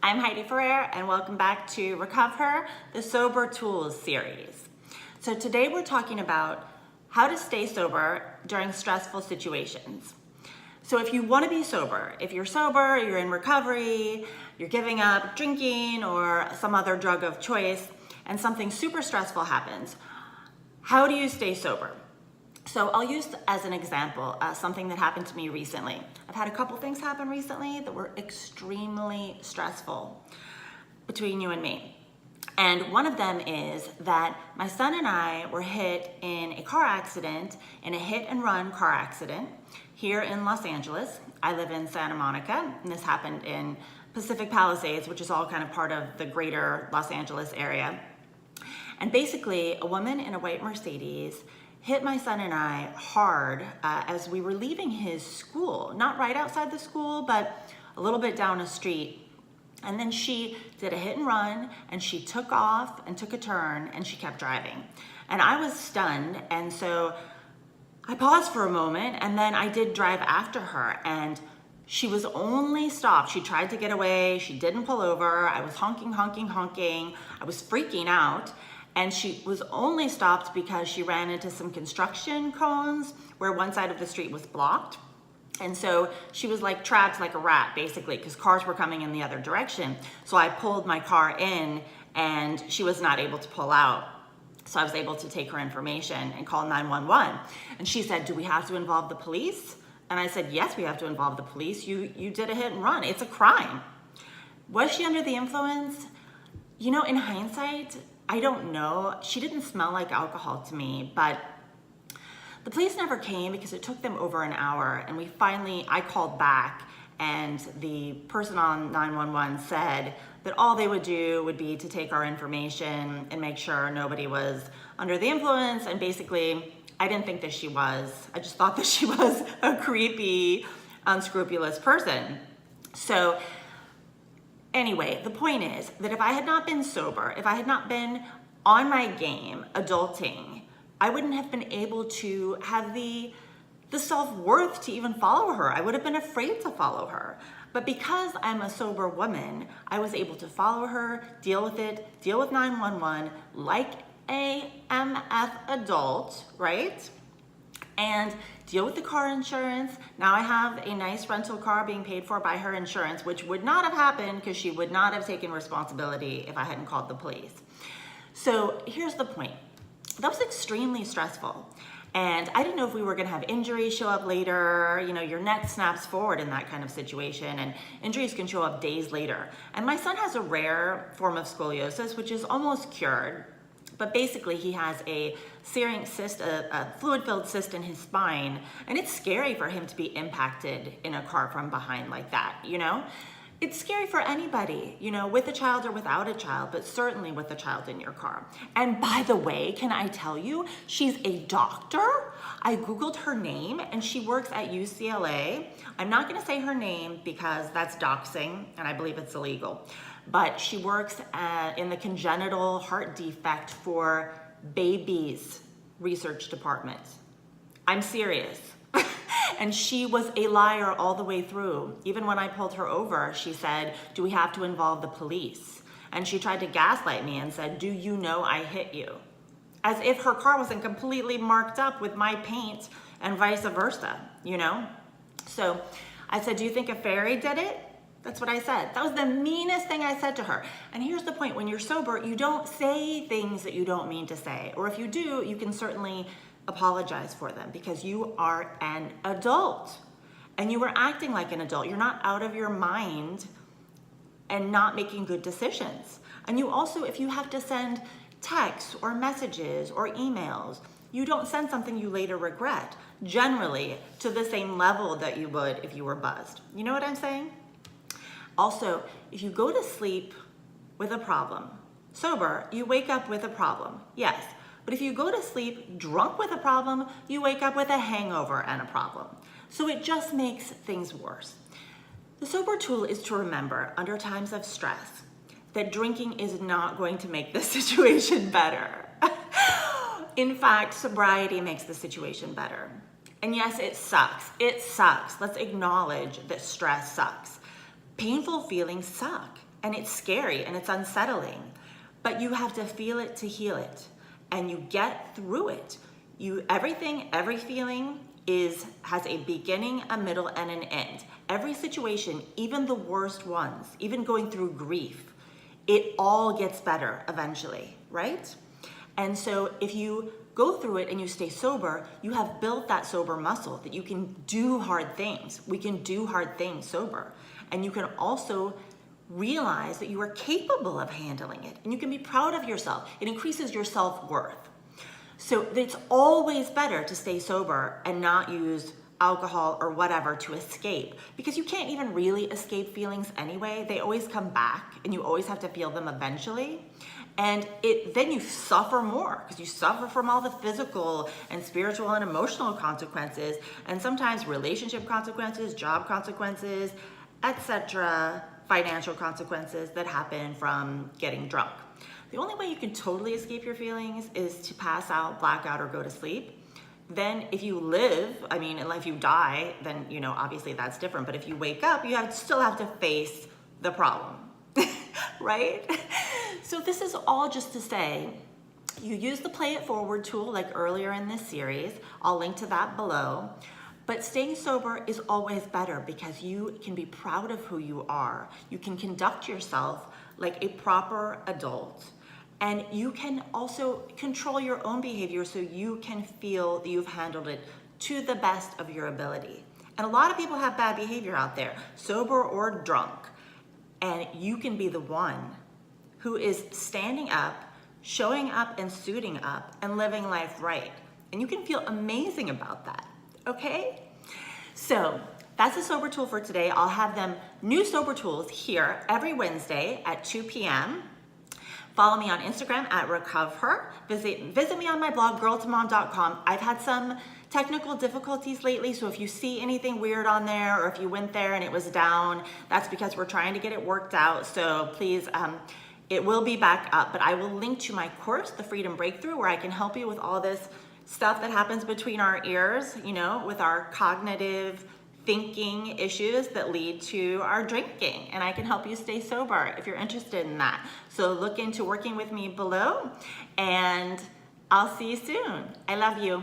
I'm Heidi Ferrer and welcome back to Recover, the Sober Tools series. So today we're talking about how to stay sober during stressful situations. So if you want to be sober, if you're sober, you're in recovery, you're giving up drinking or some other drug of choice, and something super stressful happens, how do you stay sober? So I'll use as an example something that happened to me recently. I've had a couple things happen recently that were extremely stressful between you and me. And one of them is that my son and I were hit in a car accident, in a hit and run car accident here in Los Angeles. I live in Santa Monica, and this happened in Pacific Palisades, which is all kind of part of the greater Los Angeles area. And basically, a woman in a white Mercedes hit my son and I hard as we were leaving his school, not right outside the school, but a little bit down a street. And then she did a hit and run, and she took off and took a turn, and she kept driving. And I was stunned, and so I paused for a moment, and then I did drive after her, and she was only stopped. She tried to get away. She didn't pull over. I was honking. I was freaking out. And she was only stopped because she ran into some construction cones where one side of the street was blocked. And so she was like trapped like a rat, basically, because cars were coming in the other direction. So I pulled my car in and she was not able to pull out. So I was able to take her information and call 911. And she said, "Do we have to involve the police?" And I said, "Yes, we have to involve the police. You did a hit and run. It's a crime." Was she under the influence? You know, in hindsight, I don't know. She didn't smell like alcohol to me, but the police never came because it took them over an hour. And I called back, and the person on 911 said that all they would do would be to take our information and make sure nobody was under the influence. And basically, I didn't think that she was. I just thought that she was a creepy, unscrupulous person. So anyway, the point is that if I had not been sober, if I had not been on my game, adulting, I wouldn't have been able to have the self-worth to even follow her. I would have been afraid to follow her. But because I'm a sober woman, I was able to follow her, deal with it, deal with 911 like a MF adult, right? And deal with the car insurance. Now I have a nice rental car being paid for by her insurance, which would not have happened because she would not have taken responsibility if I hadn't called the police. So here's the point. That was extremely stressful. And I didn't know if we were gonna have injuries show up later. You know, your neck snaps forward in that kind of situation, and injuries can show up days later. And my son has a rare form of scoliosis, which is almost cured. But basically, he has a searing cyst, a fluid-filled cyst in his spine, and it's scary for him to be impacted in a car from behind like that, you know? It's scary for anybody, you know, with a child or without a child, but certainly with a child in your car. And by the way, can I tell you, she's a doctor. I Googled her name, and she works at UCLA. I'm not gonna say her name because that's doxing, and I believe it's illegal. But she works in the congenital heart defect for babies research department. I'm serious. And she was a liar all the way through. Even when I pulled her over, she said, "Do we have to involve the police?" And she tried to gaslight me and said, "Do you know I hit you?" As if her car wasn't completely marked up with my paint and vice versa, you know? So I said, "Do you think a fairy did it?" That's what I said. That was the meanest thing I said to her. And here's the point. When you're sober, you don't say things that you don't mean to say. Or if you do, you can certainly apologize for them because you are an adult and you were acting like an adult. You're not out of your mind and not making good decisions. And you also, if you have to send texts or messages or emails, you don't send something you later regret, generally to the same level that you would if you were buzzed. You know what I'm saying? Also, if you go to sleep with a problem, sober, you wake up with a problem, yes. But if you go to sleep drunk with a problem, you wake up with a hangover and a problem. So it just makes things worse. The sober tool is to remember under times of stress that drinking is not going to make the situation better. In fact, sobriety makes the situation better. And yes, it sucks. It sucks. Let's acknowledge that stress sucks. Painful feelings suck. and it's scary and it's unsettling, but you have to feel it to heal it, and you get through it. Every feeling has a beginning, a middle, and an end. Every situation, even the worst ones, even going through grief, it all gets better eventually, right? And so if you go through it and you stay sober, you have built that sober muscle that you can do hard things. We can do hard things sober. And you can also realize that you are capable of handling it, and you can be proud of yourself. It increases your self-worth. So it's always better to stay sober and not use alcohol or whatever to escape, because you can't even really escape feelings anyway. They always come back, and you always have to feel them eventually. And then you suffer more, because you suffer from all the physical and spiritual and emotional consequences, and sometimes relationship consequences, job consequences, etc., financial consequences that happen from getting drunk. The only way you can totally escape your feelings is to pass out, black out, or go to sleep. Then if you live, and if you die, then, obviously that's different. But if you wake up, you still have to face the problem, right? So this is all just to say, you use the Play It Forward tool like earlier in this series. I'll link to that below. But staying sober is always better, because you can be proud of who you are. You can conduct yourself like a proper adult. And you can also control your own behavior, so you can feel that you've handled it to the best of your ability. And a lot of people have bad behavior out there, sober or drunk. And you can be the one who is standing up, showing up and suiting up, and living life right. And you can feel amazing about that, okay? So that's the sober tool for today. I'll have them new sober tools here every Wednesday at 2 p.m. Follow me on Instagram at RecoveHer. Visit me on my blog, girltomom.com. I've had some technical difficulties lately, so if you see anything weird on there, or if you went there and it was down, that's because we're trying to get it worked out. So please, it will be back up, but I will link to my course, The Freedom Breakthrough, where I can help you with all this stuff that happens between our ears, with our cognitive thinking issues that lead to our drinking, and I can help you stay sober if you're interested in that. So look into working with me below, and I'll see you soon. I love you.